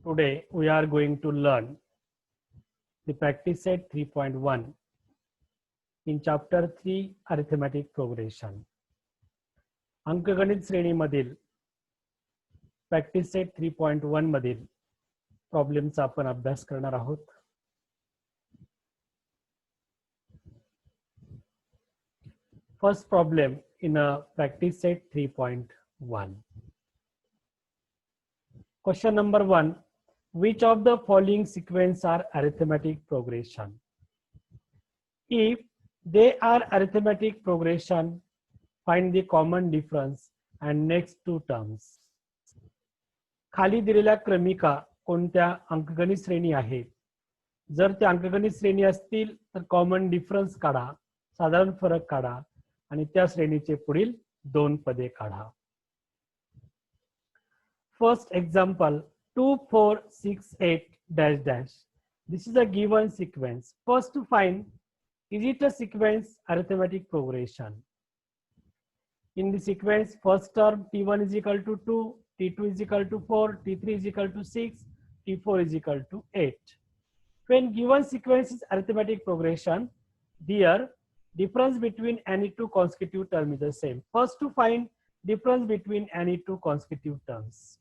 Today we are going to learn the practice set 3.1 in chapter 3 arithmetic progression. अंकगणित श्रेणीमधील practice set 3.1 मधील प्रॉब्लेमचा आपण अभ्यास करणार आहोत. First problem in a practice set 3.1. Question number 1. Which of the following sequence are arithmetic progression? If they are arithmetic progression, find the common difference and next two terms. खाली दिलेल्या क्रमिका कोणत्या अंकगणित श्रेणी आहेत? जर त्या अंकगणित श्रेणी असतील तर कॉमन डिफरन्स काढा, साधारण फरक काढा आणि त्या श्रेणीचे पुढील दोन पदे काढा. First example 2 4 6 8 dash dash. This is a given sequence. First to find, is it a sequence arithmetic progression? In the sequence, first term T1 is equal to 2, T2 is equal to 4, T3 is equal to 6, T4 is equal to 8. When given sequence is arithmetic progression, there difference between any two consecutive terms is the same. First to find difference between any two consecutive terms.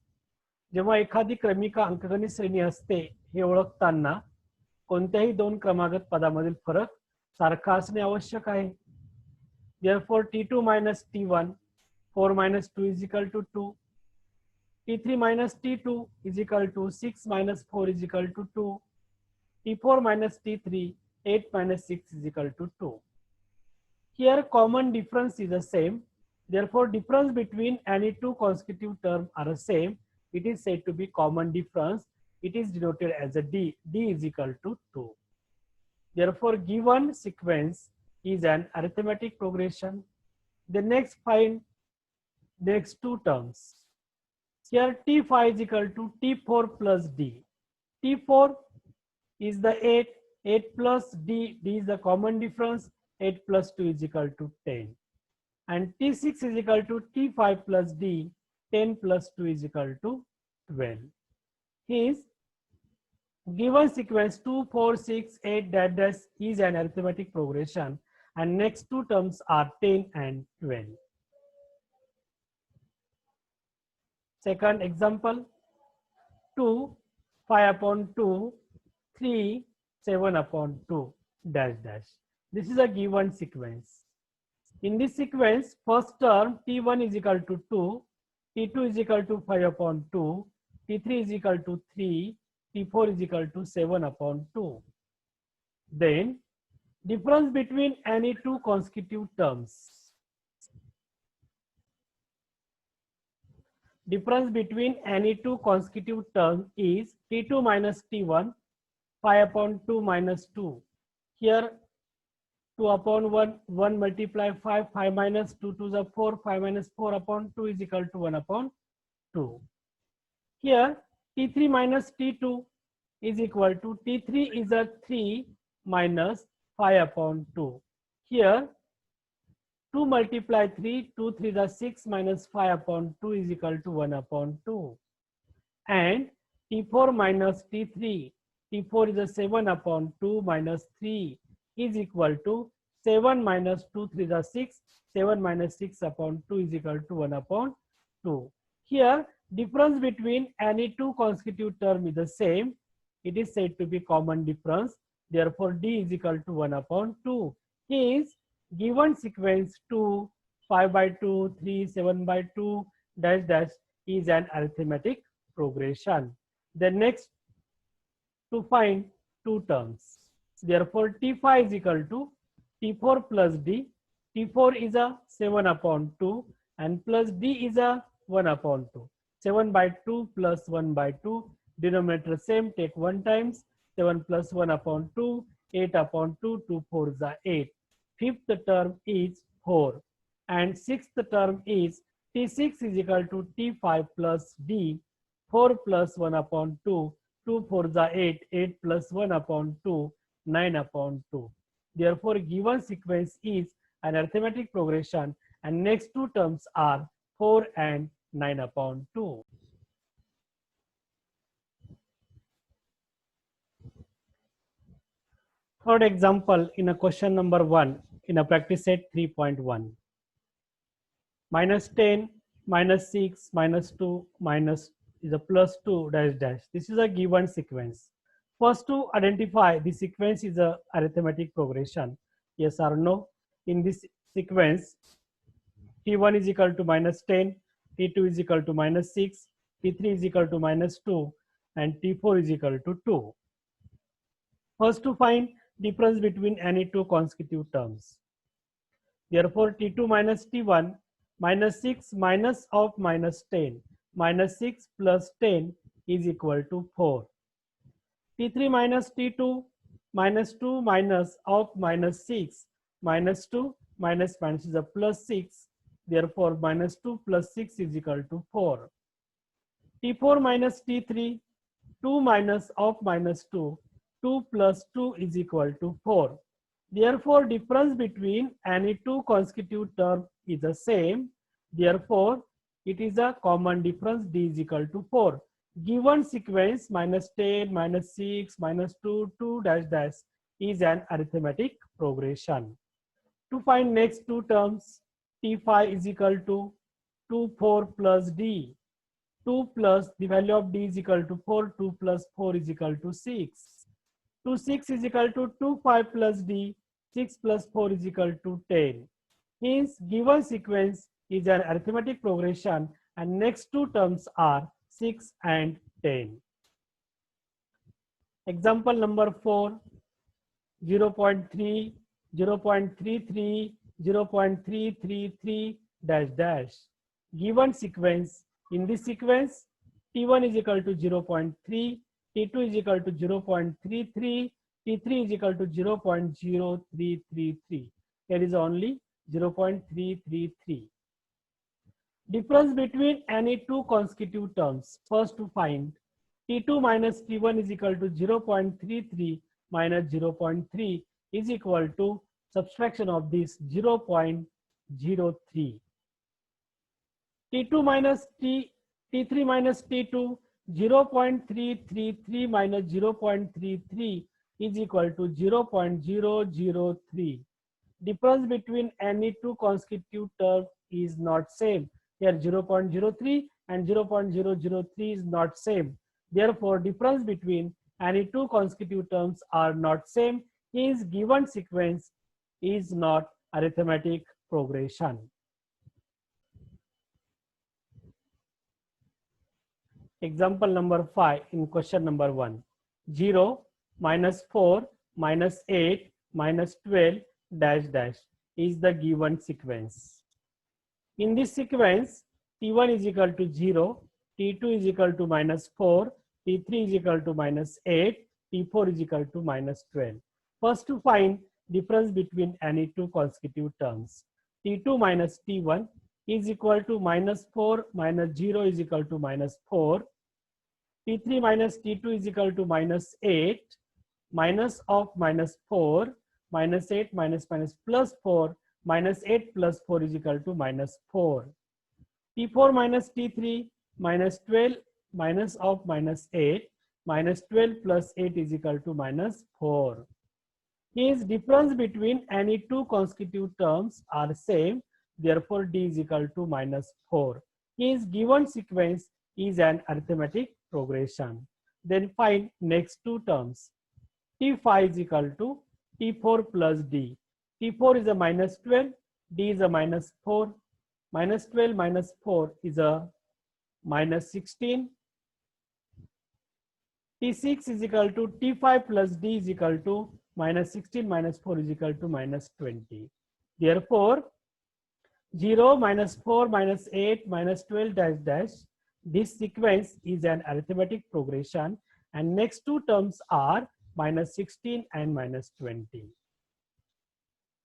जेव्हा एखादी क्रमिका अंकगणित श्रेणी असते हे ओळखताना कोणत्याही दोन क्रमागत पदामधील फरक सारखा असणे आवश्यक आहे. Therefore T2 minus T1, 4 minus 2 is equal to 2. T3 minus T2 is equal to 6 minus 4 is equal to 2. T4 minus T3, 8 minus 6 is equal to 2. Here common difference is the same. Therefore difference between any two consecutive terms are the same. It is said to be common difference. It is denoted as a D. D is equal to 2. Therefore given sequence is an arithmetic progression. The next find next two terms. Here T5 is equal to T4 plus D. T4 is the 8. 8 plus D. D is the common difference. 8 plus 2 is equal to 10. And T6 is equal to T5 plus D. 10 plus 2 is equal to 12. His given sequence 2, 4, 6, 8 dash dash is an arithmetic progression and next two terms are 10 and 12. Second example 2, 5 upon 2, 3, 7 upon 2 dash dash. This is a given sequence. In this sequence, first term T1 is equal to 2, T2 is equal to 5 upon 2, T3 is equal to 3, T4 is equal to 7 upon 2. Then difference between any two consecutive terms. Difference between any two consecutive terms is T2 minus T1, 5 upon 2 minus 2. Here 2 upon 1, 1 multiply 5, 5 minus 2 to the 4, 5 minus 4 upon 2 is equal to 1 upon 2. Here T3 minus T2 is equal to T3 is a 3 minus 5 upon 2. Here 2 multiply 3, 2 3 the 6 minus 5 upon 2 is equal to 1 upon 2. And T4 minus T3, T4 is a 7 upon 2 minus 3 is equal to 7 minus 2 3 the 6, 7 minus 6 upon 2 is equal to 1 upon 2. Here difference between any two consecutive terms is the same. It is said to be common difference. Therefore D is equal to 1 upon 2. His given sequence 2, 5 by 2, 3, 7 by 2 dash dash is an arithmetic progression. The next to find two terms. Therefore T5 is equal to T4 plus D. T4 is a 7 upon 2 and plus D is a 1 upon 2. 7 by 2 plus 1 by 2. Denominator same, take 1 times. 7 plus 1 upon 2. 8 upon 2. 2 4 is 8. Fifth term is 4. And sixth term is T6 is equal to T5 plus D. 4 plus 1 upon 2. 2 4 is 8. 8 plus 1 upon 2. 9 upon 2. Therefore given sequence is an arithmetic progression and next two terms are 4 and 9 upon 2. Third example in a question number 1 in a practice set 3.1. -10, -6, -2, minus is a +2 dash dash. This is a given sequence. First to identify the sequence is a arithmetic progression. Yes or no? In this sequence, T1 is equal to -10, T2 is equal to -6, T3 is equal to -2, and T4 is equal to 2. First to find difference between any two consecutive terms. Therefore, T2 minus T1 minus 6 minus of -10 minus 6 plus 10 is equal to 4. T3 minus T2 minus 2 minus of -6 minus 2 minus is a plus 6. Therefore, -2 plus 6 is equal to 4. T4 minus T3 2 minus of -2 2 plus 2 is equal to 4. Therefore, difference between any two consecutive terms is the same. Therefore, it is a common difference d is equal to 4. Given sequence -10, -6, -2, 2 dash dash is an arithmetic progression. To find next two terms, T5 is equal to 2, 4 plus d. 2 plus the value of d is equal to 4, 2 plus 4 is equal to 6. 2, 6 is equal to 2, 5 plus d, 6 plus 4 is equal to 10. Hence, given sequence is an arithmetic progression and next two terms are 6 and 10. Example number 4, 0.3, 0.33, 0.333 dash dash. Given sequence, in this sequence, T1 is equal to 0.3, T2 is equal to 0.33, T3 is equal to 0.0333. There is only 0.333. Difference between any two consecutive terms. First to find T2 minus T1 is equal to 0.33 minus 0.3 is equal to subtraction of this 0.03. T2 minus T3 minus T2 0.333 minus 0.33 is equal to 0.003. Difference between any two consecutive terms is not same. Here 0.03 and 0.003 is not same. Therefore, difference between any two consecutive terms are not same. Hence, given sequence is not arithmetic progression. Example number 5 in question number 1. 0, -4, -8, -12 dash dash is the given sequence. In this sequence, T1 is equal to 0, T2 is equal to -4, T3 is equal to -8, T4 is equal to -12. First to find difference between any two consecutive terms. T2 minus T1 is equal to -4 minus 0 is equal to -4. T3 minus T2 is equal to -8 minus of -4 -8 minus plus 4 -8 plus 4 is equal to -4. T4 minus T3 -12 minus of -8 -12 plus 8 is equal to -4. Hence, difference between any two consecutive terms are same. Therefore, d is equal to -4. Hence, given sequence is an arithmetic progression. Then find next two terms. T5 is equal to T4 plus d. T4 is a -12, d is a -4. -12 minus 4 is a -16. T6 is equal to T5 plus d is equal to -16 minus 4 is equal to -20. Therefore, 0, -4, -8, -12 dash dash. This sequence is an arithmetic progression and next two terms are -16 and -20.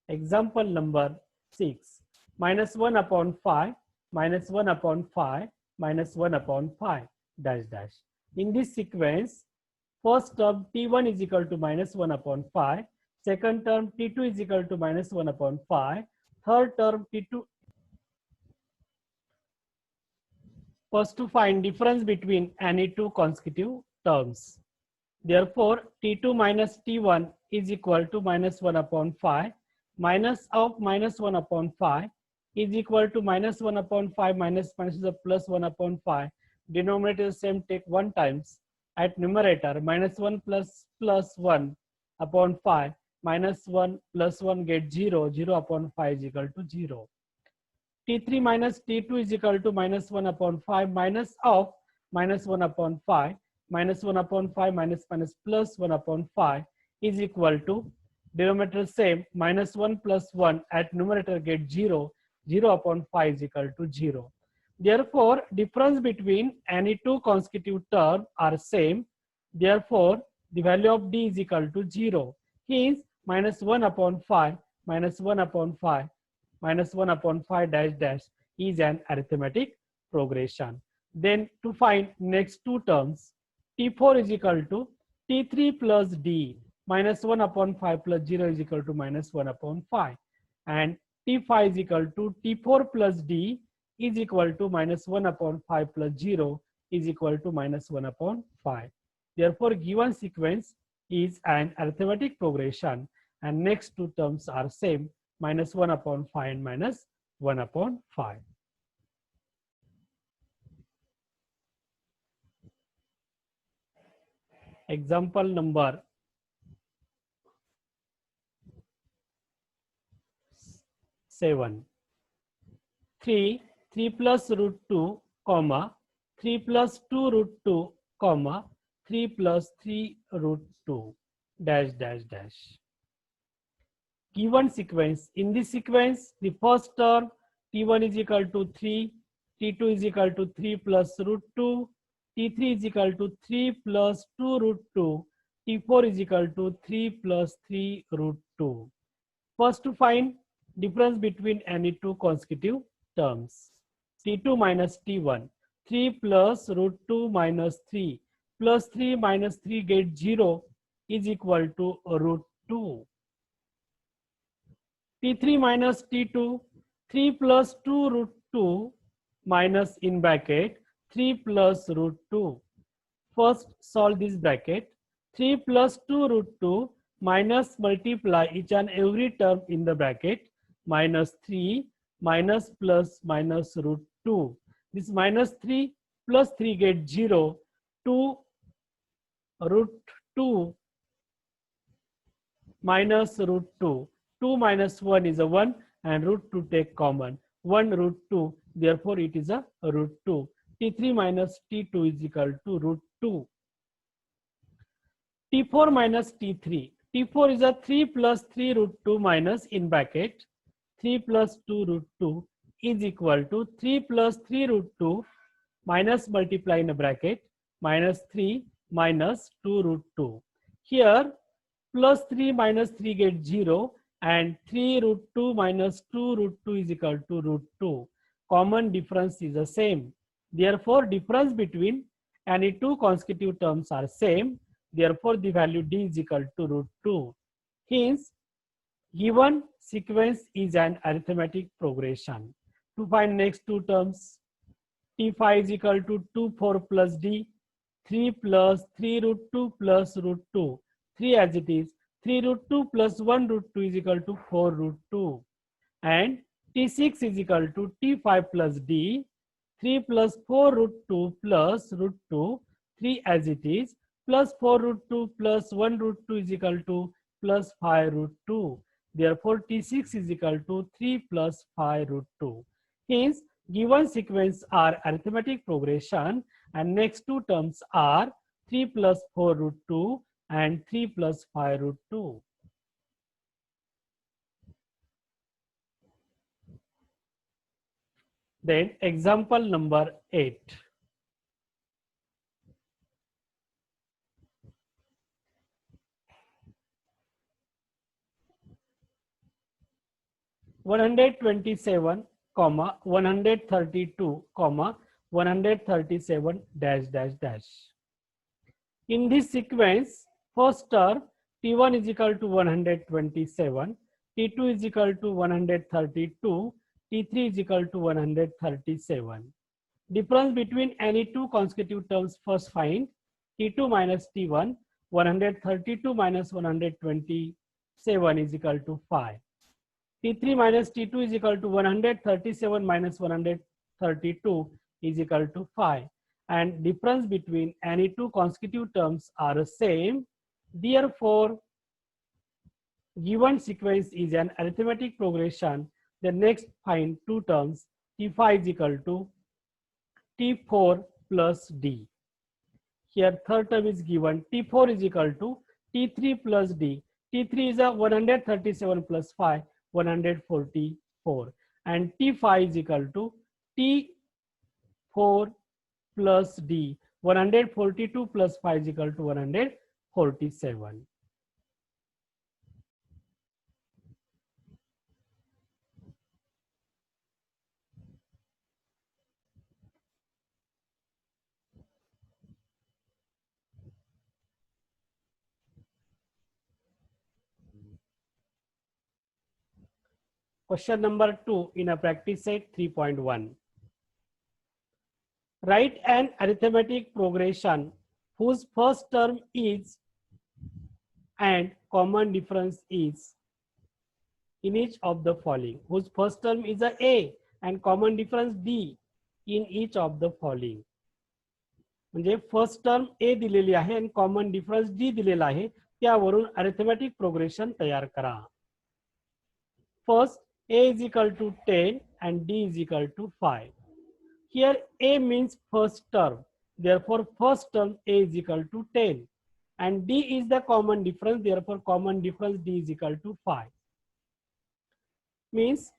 Example number 6. -1 upon 5, -1 upon 5, -1 upon 5 dash dash. In this sequence, first term T1 is equal to -1 upon 5, second term T2 is equal to -1 upon 5, third term T2. First to find difference between any two consecutive terms. Therefore, T2 minus T1 is equal to minus 1 upon 5. Minus of minus 1 upon 5 is equal to minus 1 upon 5 minus minus is a plus 1 upon 5. Denominator is same, take 1 times. At numerator, minus 1 plus 1 upon 5 minus 1 plus 1 get 0. 0 upon 5 is equal to 0. T3 minus T2 is equal to minus 1 upon 5 minus of minus 1 upon 5 minus 1 upon 5 minus minus plus 1 upon 5 is equal to denominator same, minus 1 plus 1 at numerator get 0. 0 upon 5 is equal to 0. Therefore, difference between any two consecutive terms are same. Therefore, the value of D is equal to 0. Hence, minus 1 upon 5 minus 1 upon 5 minus 1 upon 5 dash dash is an arithmetic progression. Then to find next two terms, T4 is equal to T3 plus D minus 1 upon 5 plus 0 is equal to minus 1 upon 5. And T5 is equal to T4 plus D is equal to minus 1 upon 5 plus 0 is equal to minus 1 upon 5. Therefore, given sequence is an arithmetic progression and next two terms are same, minus 1 upon 5 and minus 1 upon 5. Example number 7. 3 plus root 2, comma 3 plus 2 root 2, comma 3 plus 3 root 2 dash dash dash. Given sequence, in this sequence the first term T1 is equal to 3, T2 is equal to 3 plus root 2, T3 is equal to 3 plus 2 root 2, T4 is equal to 3 plus 3 root 2. First, to find difference between any two consecutive terms. T2 minus T1, 3 plus root 2 minus 3 plus 3 minus 3 get 0 is equal to root 2. T3 minus T2, 3 plus 2 root 2 minus in bracket 3 plus root 2. First solve this bracket. 3 plus 2 root 2 minus multiply each and every term in the bracket minus 3 minus plus minus root 2. This minus 3 plus 3 get 0. 2 root 2 minus root 2. 2 minus 1 is a 1 and root 2 take common. 1 root 2, therefore it is a root 2. T3 minus T2 is equal to root 2. T4 minus T3. T4 is a 3 plus 3 root 2 minus in bracket 3 plus 2 root 2 is equal to 3 plus 3 root 2 minus multiply in a bracket minus 3 minus 2 root 2. Here plus 3 minus 3 get 0 and 3 root 2 minus 2 root 2 is equal to root 2. Common difference is the same. Therefore, difference between any two consecutive terms are same. Therefore, the value D is equal to root 2. Hence, given sequence is an arithmetic progression. To find next two terms, T5 is equal to 2 4 plus D, 3 plus 3 root 2 plus root 2, 3 as it is, 3 root 2 plus 1 root 2 is equal to 4 root 2. And T6 is equal to T5 plus D, 3 plus 4 root 2 plus root 2, 3 as it is, plus 4 root 2 plus 1 root 2 is equal to plus 5 root 2. Therefore, T6 is equal to 3 plus 5 root 2. Hence, given sequence are arithmetic progression and next two terms are 3 plus 4 root 2 and 3 plus 5 root 2. Then example number 8. (127, 132, 137 dash dash dash). In this sequence, first term T1 is equal to 127, T2 is equal to 132, T3 is equal to 137. Difference between any two consecutive terms first find. T2 minus T1, 132 minus 127 is equal to 5. T3 minus T2 is equal to 137 minus 132 is equal to 5. And difference between any two consecutive terms are the same. Therefore, given sequence is an arithmetic progression. The next find two terms. T5 is equal to T4 plus D. Here third term is given. T4 is equal to T3 plus D. T3 is a 137 plus 5, 144. And T5 is equal to T4 plus D. 142 plus 5 is equal to 147. Question number 2 in a practice set 3.1. Write an arithmetic progression whose first term is and common difference is in each of the following. Whose first term is a and common difference D in each of the following. म्हणजे first term ए दिलेली आहे आणि common difference D दिलेला आहे, त्यावरून arithmetic progression तयार करा. First a is equal to 10 and d is equal to 5. Here a means first term, therefore first term a is equal to 10 and d is the common difference, therefore common difference d is equal to 5. Means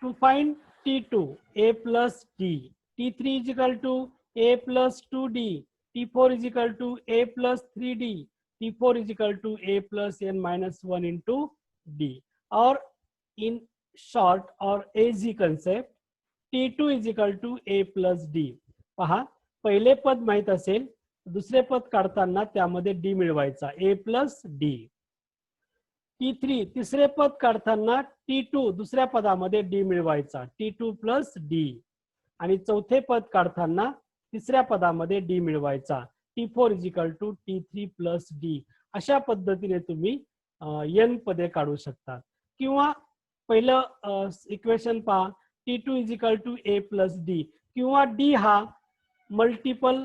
to find T2 a plus d, T3 is equal to a plus 2d, T4 is equal to a plus 3d, T4 is equal to a plus n minus 1 into d, or in short or AZ concept T2 is equal to a plus d. पहा, पहिले पद माहित असेल, दुसरे पद काढताना त्यामध्ये d मिळवायचा a plus d. T3 तिसरे पद काढताना T2 दुसऱ्या पदामध्ये d मिळवायचा T2 plus d. आणि चौथे पद काढताना तिसऱ्या पदामध्ये d मिळवायचा T4 is equal to T3 plus d. अशा पद्धतीने तुम्ही n पदे काढू शकता. किंवा पहिलं इक्वेशन पहा, T2 is equal to a plus d, किंवा d हा multiple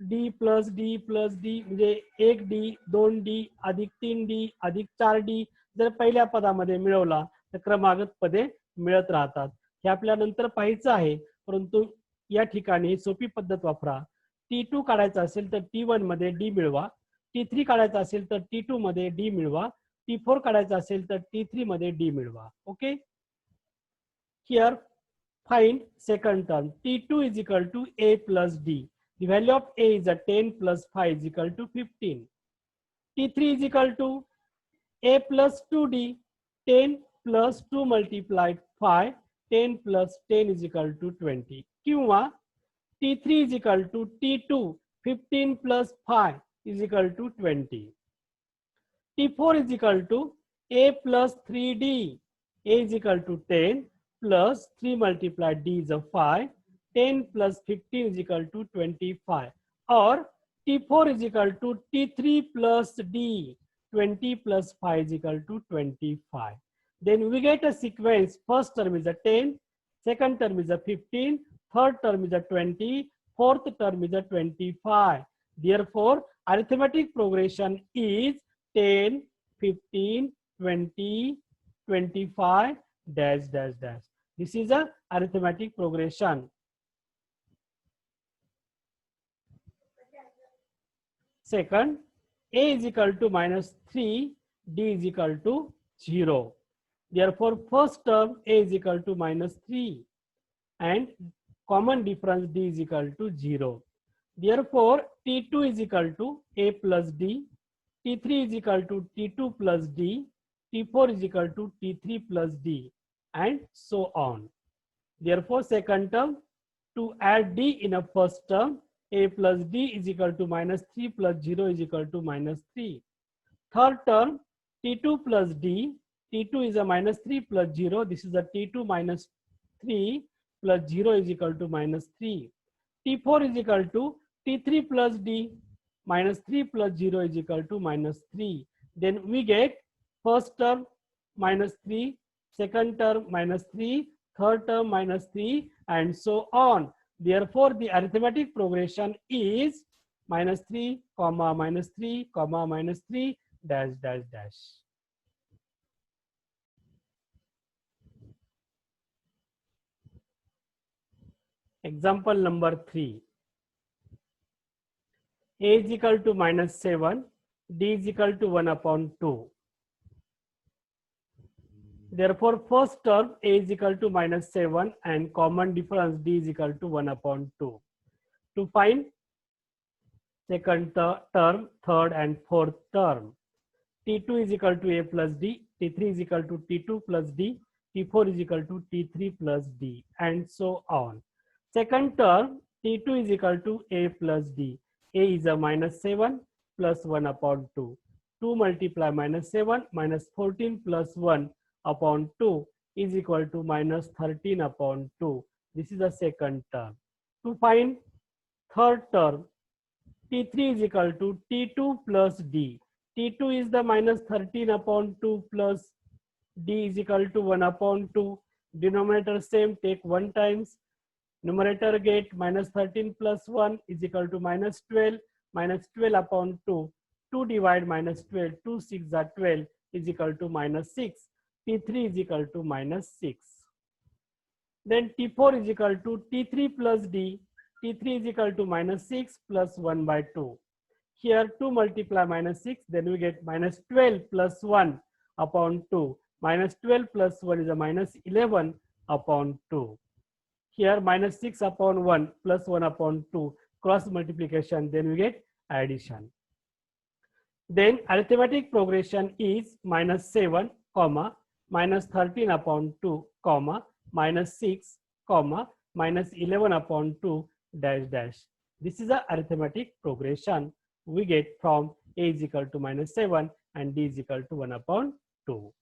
d plus d plus d म्हणजे 1d 2d अधिक 3d अधिक 4d जर पहिल्या पदामध्ये मिळवला तर क्रमागत पदे मिळत राहतात. हे आपल्या नंतर पाहायचं आहे, परंतु या ठिकाणी सोपी पद्धत वापरा. T2 काढायचा असेल तर T1 मध्ये d मिळवा, T3 काढायचा असेल तर T2 मध्ये d मिळवा, T4 काढायचा असेल तर T3 मध्ये d मिळवा. Okay. Here find second term. T2 is equal to a plus d. The value of a is a 10 plus 5 is equal to 15. T3 is equal to a plus 2d. 10 plus 2 multiplied 5. 10 plus 10 is equal to 20. किंवा T3 is equal to T2. 15 plus 5 is equal to 20. T4 is equal to a plus 3d. A is equal to 10 plus 3 multiplied d is a 5. 10 plus 15 is equal to 25. Or T4 is equal to T3 plus d. 20 plus 5 is equal to 25. Then we get a sequence. First term is a 10. Second term is a 15. Third term is a 20. Fourth term is a 25. Therefore, arithmetic progression is 10, 15, 20, 25, dash, dash, dash. This is a arithmetic progression. Second, a is equal to minus 3, d is equal to 0. Therefore, first term a is equal to minus 3 and common difference d is equal to 0. Therefore, T2 is equal to a plus d, T3 is equal to T2 plus d, T4 is equal to T3 plus d, and so on. Therefore, second term, to add d in a first term, a plus d is equal to minus 3 plus 0 is equal to minus 3. Third term, T2 plus d, T2 is a minus 3 plus 0, this is a T2 minus 3 plus 0 is equal to minus 3. T4 is equal to T3 plus d, minus 3 plus 0 is equal to minus 3. Then we get first term minus 3, second term minus 3, third term minus 3, and so on. Therefore, the arithmetic progression is minus 3, comma, minus 3, comma, minus 3, dash, dash, dash. Example number 3. A is equal to minus 7, D is equal to 1 upon 2. Therefore, first term A is equal to minus 7 and common difference D is equal to 1 upon 2. To find second term, third and fourth term, T2 is equal to A plus D, T3 is equal to T2 plus D, T4 is equal to T3 plus D, and so on. Second term, T2 is equal to A plus D. A is a minus 7 plus 1 upon 2. 2 multiply minus 7 minus 14 plus 1 upon 2 is equal to minus 13 upon 2. This is the second term. To find third term, T3 is equal to T2 plus D. T2 is the minus 13 upon 2 plus D is equal to 1 upon 2. Denominator same, take 1 times. Numerator get minus 13 plus 1 is equal to minus 12. Minus 12 upon 2. 2 divide minus 12. 2 6 are 12 is equal to minus 6. T3 is equal to minus 6. Then T4 is equal to T3 plus D. T3 is equal to minus 6 plus 1 by 2. Here 2 multiply minus 6, then we get minus 12 plus 1 upon 2. Minus 12 plus 1 is a minus 11 upon 2. Here minus 6 upon 1 plus 1 upon 2, cross multiplication, then we get addition. Then arithmetic progression is minus 7, comma, minus 13 upon 2, comma, minus 6, comma, minus 11 upon 2, dash, dash. This is the arithmetic progression we get from A is equal to minus 7 and D is equal to 1 upon 2.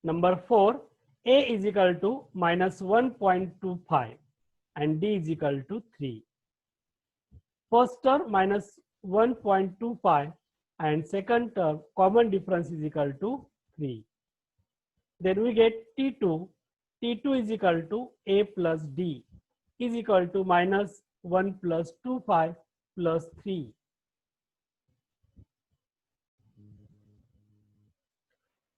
Number 4, A is equal to minus 1.25 and D is equal to 3. First term minus 1.25 and second term common difference is equal to 3. Then we get T2. T2 is equal to A plus D is equal to minus 1 plus 25 plus 3.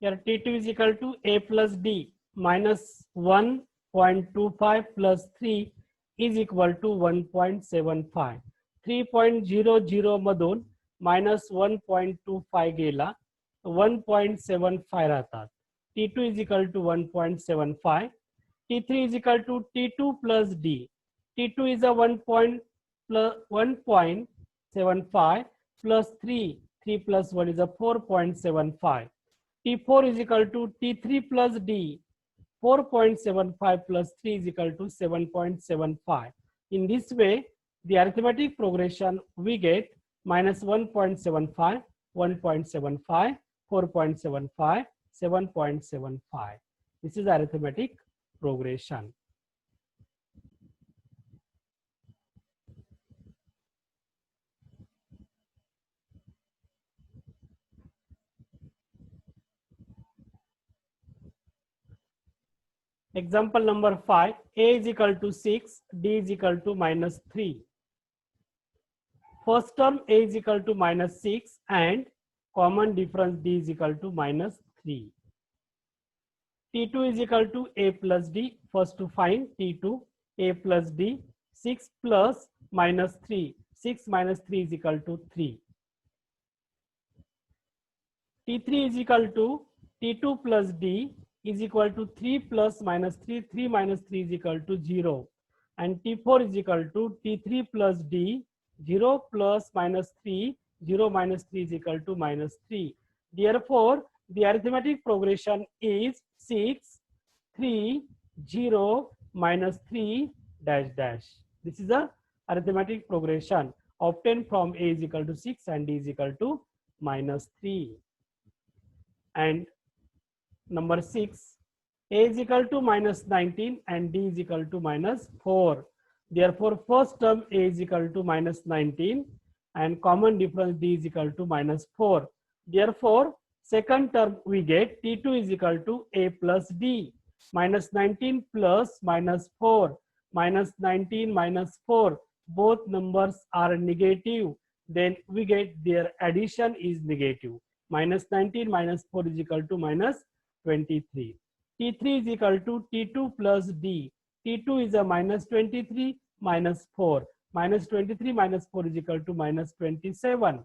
Here T2 is equal to A plus D minus 1.25 plus 3 is equal to 1.75. 3.00 मधून minus 1.25 गेला 1.75 राहतात. T2 is equal to 1.75. T3 is equal to T2 plus D. T2 is a 1.75 plus 3. 3 plus 1 is a 4.75. T4 is equal to T3 plus D. 4.75 plus 3 is equal to 7.75. In this way, the arithmetic progression we get minus 1.75, 1.75, 4.75, 7.75. This is the arithmetic progression. Example number 5, A is equal to 6, D is equal to minus 3. First term A is equal to minus 6 and common difference D is equal to minus 3. T2 is equal to A plus D. First to find T2, A plus D, 6 plus minus 3. 6 minus 3 is equal to 3. T3 is equal to T2 plus D is equal to 3 plus minus 3. 3 minus 3 is equal to 0. And T4 is equal to T3 plus D, 0 plus minus 3, 0 minus 3 is equal to minus 3. Therefore, the arithmetic progression is 6, 3, 0, minus 3, dash, dash. This is the arithmetic progression obtained from A is equal to 6 and D is equal to minus 3. And number 6, A is equal to minus 19 and D is equal to minus 4. Therefore, first term a is equal to minus 19 and common difference d is equal to minus 4. Therefore, second term we get T2 is equal to a plus d. Minus 19 plus minus 4. Minus 19 minus 4. Both numbers are negative. Then we get their addition is negative. Minus 19 minus 4 is equal to minus 23. T3 is equal to T2 plus d. T2 is a minus 23 minus 4. Minus 23 minus 4 is equal to minus 27.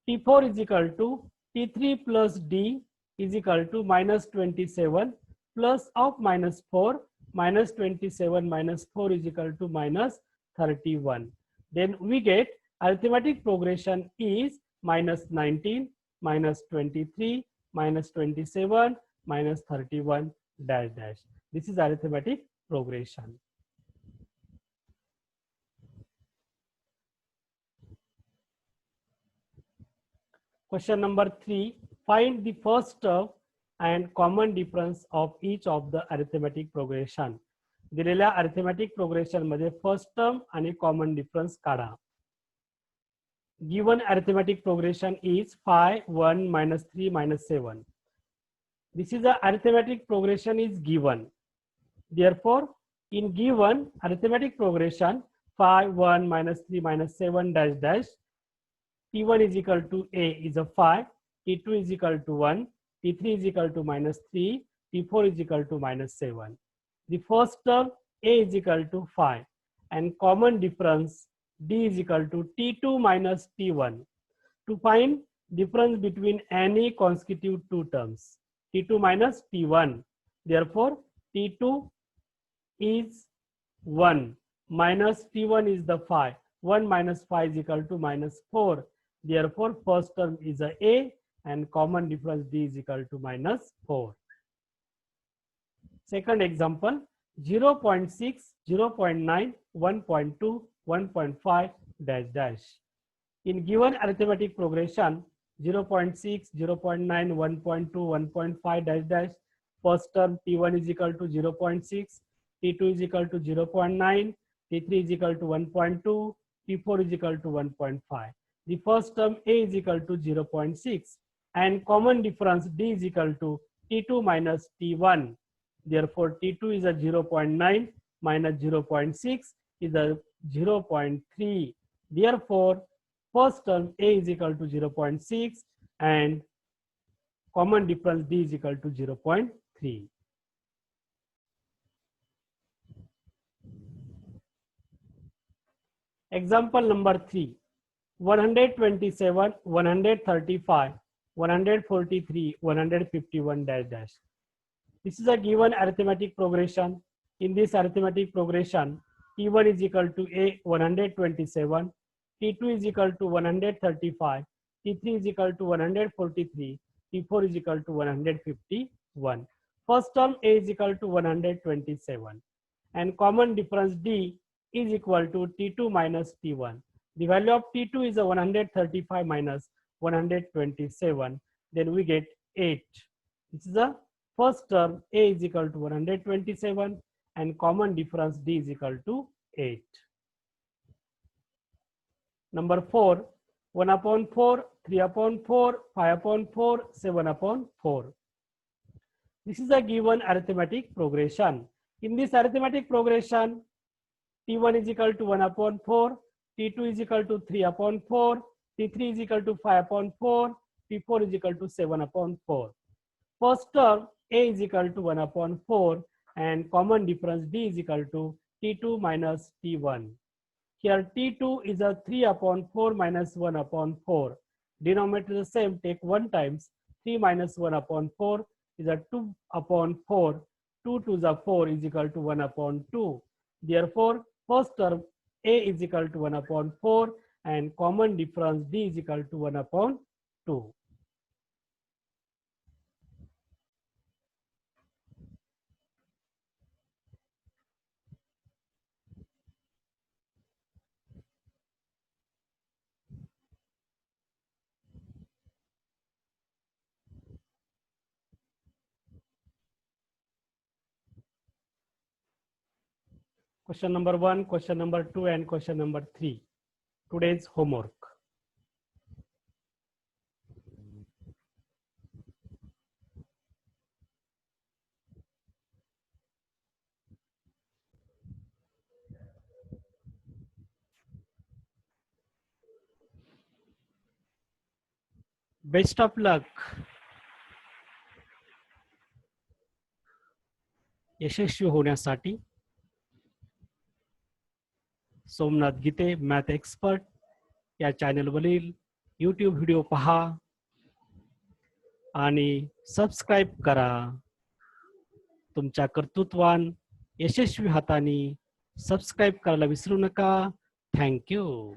T4 is equal to T3 plus d is equal to minus 27 plus of minus 4. Minus 27 minus 4 is equal to minus 31. Then we get arithmetic progression is minus 19, minus 23, minus 27, minus 31 dash dash. This is arithmetic progression. Question number 3. Find the first term and common difference of each of the arithmetic progression. दिलेल्या arithmetic progression मध्ये first term आणि common difference काढा. Given arithmetic progression is 5, 1, minus 3, minus 7. This is the arithmetic progression is given. Therefore, in given arithmetic progression 5, 1, minus 3, minus 7 dash dash, T1 is equal to A is a 5, T2 is equal to 1, T3 is equal to minus 3, T4 is equal to minus 7. The first term A is equal to 5 and common difference D is equal to T2 minus T1. To find difference between any consecutive two terms, T2 minus T1. Therefore, T2 is 1 minus T1 is the 5. 1 minus 5 is equal to minus 4. Therefore, first term is a and common difference D is equal to minus 4. Second example, 0.6, 0.9, 1.2, 1.5 dash dash. In given arithmetic progression 0.6, 0.9, 1.2, 1.5 dash dash, first term T1 is equal to 0.6, T2 is equal to 0.9, T3 is equal to 1.2, T4 is equal to 1.5. The first term A is equal to 0.6 and common difference D is equal to T2 minus T1. Therefore, T2 is a 0.9 minus 0.6 is a 0.3. Therefore, first term A is equal to 0.6 and common difference D is equal to 0.3. Example number 3. 127, 135, 143, 151 dash dash. This is a given arithmetic progression. In this arithmetic progression, T1 is equal to A 127, T2 is equal to 135, T3 is equal to 143, T4 is equal to 151. First term A is equal to 127 and common difference D is equal to T2 minus T1. The value of T2 is a 135 minus 127. Then we get 8. This is the first term A is equal to 127 and common difference D is equal to 8. Number 4, 1 upon 4, 3 upon 4, 5 upon 4, 7 upon 4. This is a given arithmetic progression. In this arithmetic progression, T1 is equal to 1 upon 4, T2 is equal to 3 upon 4, T3 is equal to 5 upon 4, T4 is equal to 7 upon 4. First term A is equal to 1 upon 4 and common difference D is equal to T2 minus T1. Here T2 is a 3 upon 4 minus 1 upon 4. Denominator is the same, take 1 times 3 minus 1 upon 4 is a 2 upon 4. 2 to the 4 is equal to 1 upon 2. Therefore, first term A is equal to 1 upon 4 and common difference D is equal to 1 upon 2. Question number 1, question number 2, and question number 3. Today's homework. Best of luck. यशस्वी होण्यासाठी सोमनाथ गीते math expert या चॅनलवरील YouTube video पहा आणि subscribe करा. तुमच्या कर्तृत्वान यशस्वी हाताने subscribe करायला विसरू नका. Thank you.